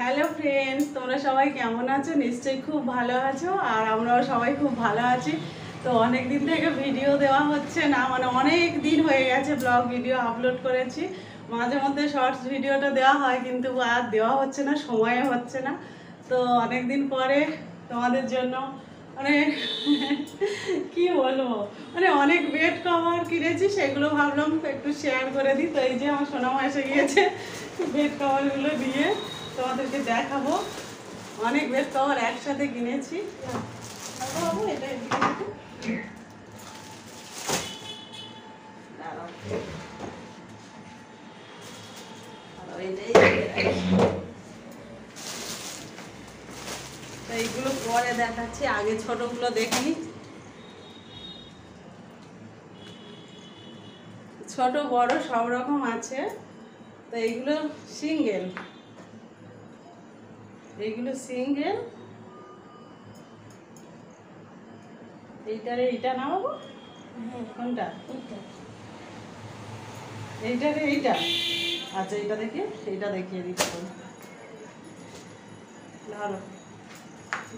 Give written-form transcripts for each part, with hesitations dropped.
Hello friends, তোমরা সবাই কেমন আছো? নিশ্চয়ই খুব ভালো আছো, আর আমরাও সবাই খুব ভালো আছি। তো অনেক দিন থেকে ভিডিও দেওয়া হচ্ছে না, মানে অনেক দিন হয়ে গেছে ব্লগ ভিডিও আপলোড করেছি। মাঝে মধ্যে শর্টস ভিডিওটা দেওয়া হয়, কিন্তু আর দেওয়া হচ্ছে না, সময় হচ্ছে না। তো অনেক দিন পরে তোমাদের জন্য মানে কি বলবো, মানে অনেক বেড কভার কিনেছি, সেগুলো ভাবলাম একটু শেয়ার করে দিই। তো এই যে আমার সোনামা এসে গিয়েছে বেড কভারগুলো নিয়ে, তোমাদেরকে দেখাবো। অনেক বেড কভার একসাথে কিনেছি। এটা এইগুলো পরে দেখাচ্ছি, আগে ছোটগুলো দেখে নি। ছোট বড় সব রকম আছে। তো এইগুলো সিঙ্গেল, এইগুলো সিঙ্গেল। এইটারে এইটা নামাবো, কোনটা? এইটারে এইটা। আচ্ছা, এইটা দেখে এইটা দেখিয়ে দিচ্ছি। ধরো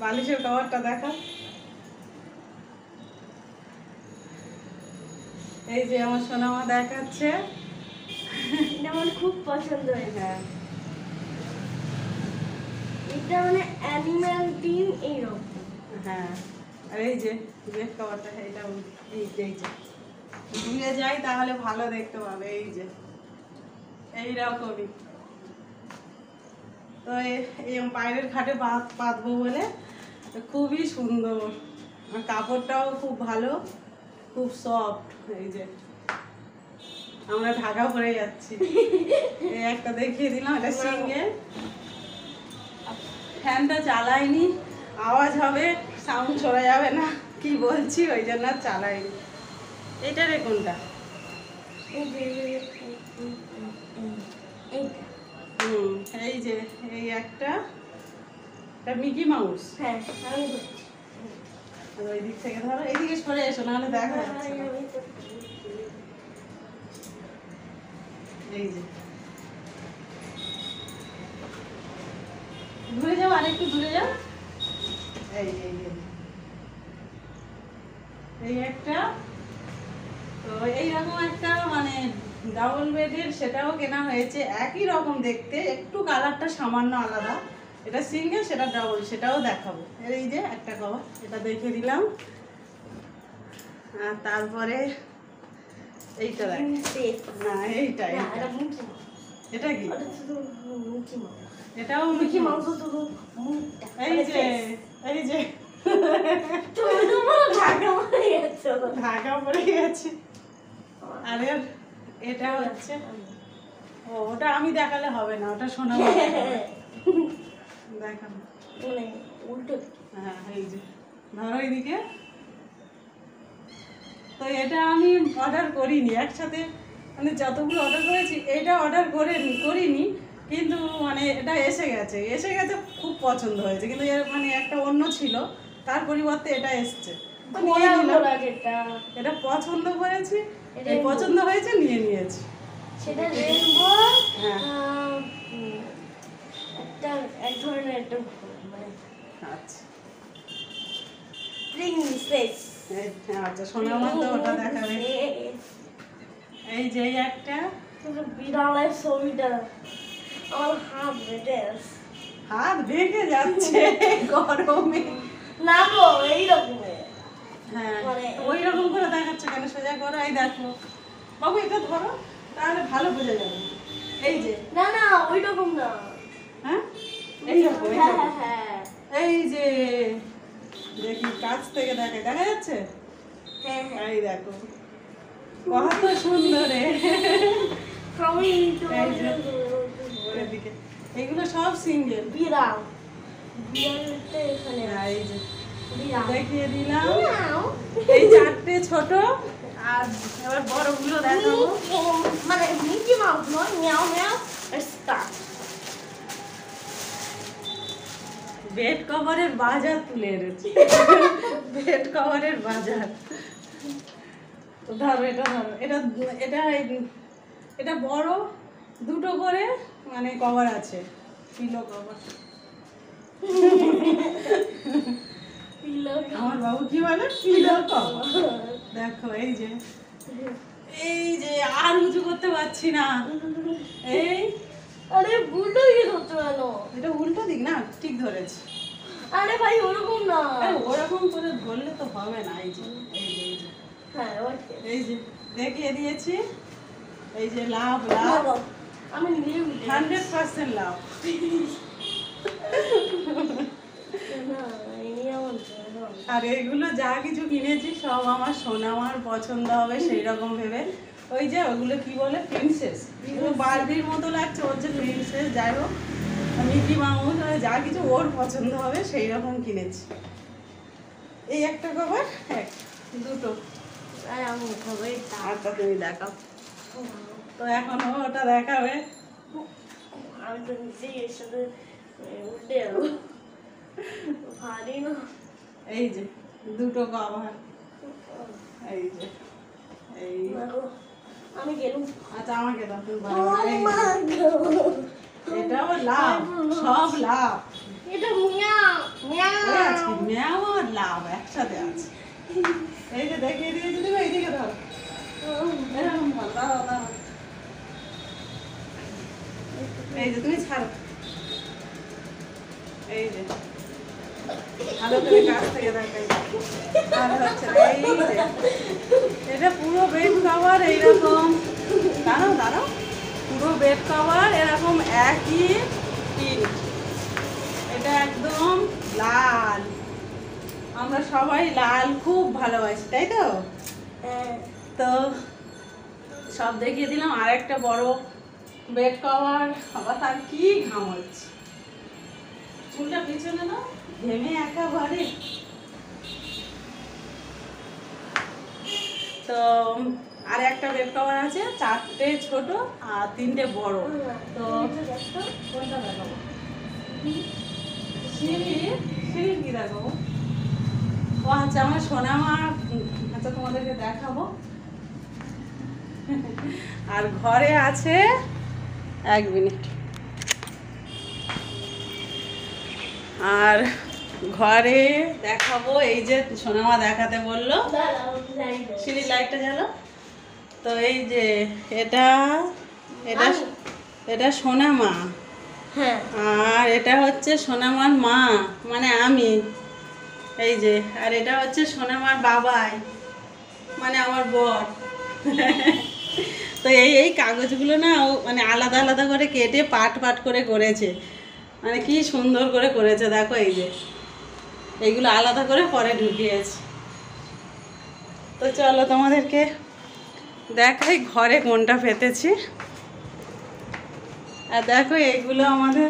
বালিশের কভারটা দেখো। এই যে আমার সোনামা দেখাচ্ছে, এটা আমার খুব পছন্দ হয়েছে। হ্যাঁ এটা মানে অ্যানিম্যাল টিম এইরকম। হ্যাঁ, আর এই যে বেড কভারটা, এইটা এই যে দূরে যাই তাহলে ভালো দেখতে পাবে। এই যে এইরকমই। তো এই বাইরের খাটে পাতবো বলে খুবই সুন্দর, আর কাপড়টাও খুব ভালো, খুব সফট। এই যে আমরা ঢাকা পরে যাচ্ছি। এই একটা দেখিয়ে দিলাম, এটা সিঙ্গেল। ফ্যানটা চালাইনি, আওয়াজ হবে, সাউন্ড ছড়া যাবে না, কি বলছি, ওই জন্য আর চালাইনি। এইটারে কোনটা? এই যে এই একটা, এটা মিকি মাউস। হ্যাঁ, আমি আর ওই দিক থেকে ধরো, এইদিকে সরে এসো, নাহলে দেখা যাচ্ছে না। এই যে দূরে যাও, আরেকটু দূরে যাও। এই এই এই একটা। তো এইরকম একটা মানে ডাবল বেডের, সেটাও কেনা হয়েছে, একই রকম দেখতে, একটু কালারটা সামান্য আলাদা। এটা সিঙ্গেল, সেটা ডাবল, সেটাও দেখাবো। এই যে একটা কভার, এটা দেখে দিলাম। আর তারপরে এইটা দেখ না, এইটা এটা কি? এটাও মিকি মাউস। এই যে এই যে ঢাকা পড়ে গেছে। আর এটা হচ্ছে, ও ওটা আমি দেখালে হবে না, ওটা শোনা দেখাবো। উল্টো। হ্যাঁ, এই যে ধরো এইদিকে। তো এটা আমি অর্ডার করিনি একসাথে, মানে যতগুলো অর্ডার করেছি এটা অর্ডার করিনি, কিন্তু মানে এটা এসে গেছে, খুব পছন্দ হয়েছে। কিন্তু এর মানে একটা অন্য ছিল, তার পরিবর্তে এটা এসছে। এটা পছন্দ করেছি, এই পছন্দ হয়েছে, নিয়ে নিয়েছি। সেটা রেনবো। হ্যাঁ একটা এক ধরনের একটা মানে আচ্ছা, প্রিন্সেস। আচ্ছা সোনার মতো ওটা দেখাবে। এই যে এই একটা, বিড়ালের ছবিটা আমার হাত বেটে আছে। হাত ভেঙে যাচ্ছে গরমে। না গো, এইরকম। হ্যাঁ, ওই রকম করে দেখাচ্ছে কেন? সোজা করো, এই দেখো বাবু, এটা ধরো, তাহলে ভালো বোঝা যাবে। এই যে না না, ওই রকম না। হ্যাঁ, এই রকম, হ্যাঁ হ্যাঁ হ্যাঁ, এই যে দেখি কাছ থেকে দেখা যাচ্ছে। হ্যাঁ হ্যাঁ, এই দেখো কত সুন্দর। আমি তো এই যে ওর দিকে, এগুলো সব সিঙ্গেল। বিড়াল, বিড়ালটা এখানে এই যে বিড়াল দেখিয়ে দিলাম। মিয়াও। এই চারটে ছোট, আর এবার বড়গুলো দেখাবো। মানে মিকি মাউস নয়, মিয়াও মিয়াও স্টার। বেড কভারের বাজার তুলে এনেছি, বেড কভারের বাজার। তো ধরো এটা, ধরো এটা, এটা এটা বড় দুটো করে মানে কভার আছে। Pillow cover. পিলো আমার বাবু কি বলে? Pillow cover. দেখো এই যে আর উঁচু করতে পারছি না। এই আরে বুলটো কি করছো কেন? এটা উল্টো দিক না, ঠিক ধরেছি। আরে ভাই ওরকম না। আরে ওরকম করে ধরলে তো হবে না। এই যে হ্যাঁ ওকে। এই যে দেখিয়ে দিয়েছি। এই যে লাভ লাভ, আমি নিজেই 100% লাভ। আর এগুলো যা কিছু কিনেছি সব আমার সোনামার পছন্দ হবে সেই রকম ভেবে। ওই যে ওগুলো কি বলে, প্রিন্সেস, বারবির মতো লাগছে, ওর যে প্রিন্সেস, যাই হোক মিকি মাউস, যা কিছু ওর পছন্দ হবে সেই রকম কিনেছি। এই একটা কভার, দুটো। আর আমি উঠাবো আরটা তুমি দেখাও। তো এখন ও ওটা দেখাবে। আমি তো নিজেই এর সাথে উঠে যাবো। ভারী না। এই যে দুটো কভার, এই যে এই। আমি গেলুম। আচ্ছা আমাকে দাও, তুমি ভালো করে। এটাও লাভ, সব লাভ। এটা মিয়াও মিয়াও। ওই আজকে ম্যাও আর লাভ একসাথে আছে। এই যে দেখিয়ে দিয়েছি, তুমি এইদিকে দাও। এরকম ভালো, দাও দাও। এই যে তুমি ছাড়ো। এই যে ভালো করে কাছ থেকে দেখাই। আর হচ্ছে এই যে এটা পুরো বেড কভার এইরকম। দাঁড়াও দাঁড়াও, পুরো বেড কভার এরকম একই প্রিন্ট। এটা একদম লাল, আমরা সবাই লাল খুব ভালোবাসি, তাই তো? তো সব দেখিয়ে দিলাম। আর একটা বড় বেড কভার, আবার তার কি ঘাম হচ্ছে, চুলটা পিছনে না ঘেমে একেবারে। তো আর একটা বেড কভার আছে, 4টে ছোট আর 3টে বড়। তো কোনটা দেখাবো? সিঁড়ির কি দেখাবো? ও আচ্ছা, আমার সোনামা, আচ্ছা তোমাদেরকে দেখাবো। আর ঘরে আছে, 1 মিনিট। আর ঘরে দেখাবো, এই যে সোনামা দেখাতে বললো, সিঁড়ির লাইটটা জ্বালো। তো এই যে এটা এটা এটা সোনামা, হ্যাঁ, আর এটা হচ্ছে সোনামার মা মানে আমি। এই যে, আর এটা হচ্ছে সোনামার বাবাই মানে আমার বর। তো এই কাগজগুলো না ও মানে আলাদা আলাদা করে কেটে পাট পাট করে করেছে, মানে কি সুন্দর করে করেছে দেখো। এই যে এইগুলো আলাদা করে পরে ঢুকিয়েছে। তো চলো তোমাদেরকে দেখাই ঘরে কোনটা পেতেছি। আর দেখো এগুলো আমাদের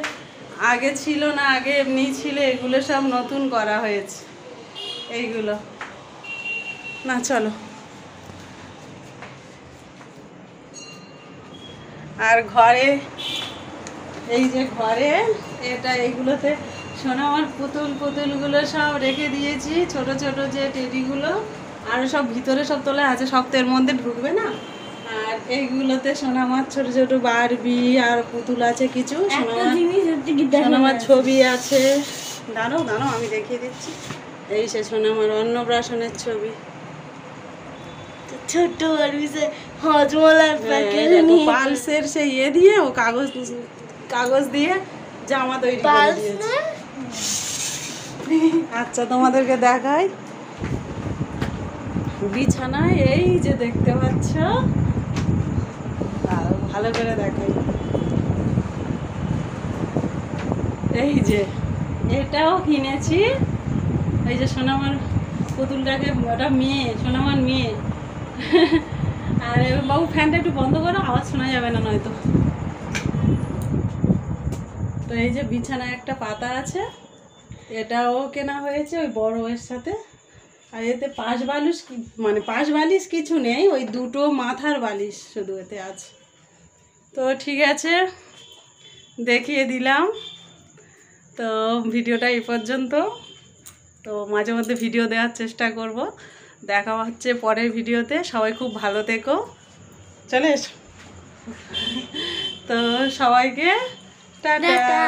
আগে ছিল না, আগে এমনি ছিল, এগুলো সব নতুন করা হয়েছে এইগুলো। না চলো। আর ঘরে এই যে ঘরে এটা এইগুলোতে সোনামার পুতুলগুলো সব রেখে দিয়েছি, ছোট ছোট যে টেডিগুলো, আরও সব ভিতরে সব তোলা আছে, সব তো এর মধ্যে ঢুকবে না। আর এইগুলোতে সোনামার ছোট ছোট বারবি আর পুতুল আছে কিছু, সোনামার ছবি আছে। দাঁড়াও দাঁড়াও আমি দেখিয়ে দিচ্ছি। এই সে সোনামার অন্নপ্রাশনের ছবি, ছোট্ট বারবিসে হজমলার প্যাকেট নিয়ে পালসের সে ইয়ে দিয়ে ও কাগজ দিয়ে জামা তৈরি করে দিয়েছে। আচ্ছা তোমাদেরকে দেখাই বিছানায়, এই যে দেখতে পাচ্ছ, আর ভালো করে দেখাই। এই যে এটাও কিনেছি, এই যে সোনামার পুতুলটাকে, ওটা মেয়ে, সোনামার মেয়ে। আর বাবু ফ্যানটা একটু বন্ধ করো, আওয়াজ শোনা যাবে না নয়তো। তো এই যে বিছানায় একটা পাতা আছে, এটাও কেনা হয়েছে ওই বড় এর সাথে। আর এতে পাশ বালিশ কিছু নেই, ওই দুটো মাথার বালিশ শুধু এতে আছে। তো ঠিক আছে, দেখিয়ে দিলাম। তো ভিডিওটা এই পর্যন্ত। তো মাঝে মধ্যে ভিডিও দেওয়ার চেষ্টা করব। দেখা হচ্ছে পরের ভিডিওতে। সবাই খুব ভালো থেকো। চলে এসো। তো সবাইকে টাটা।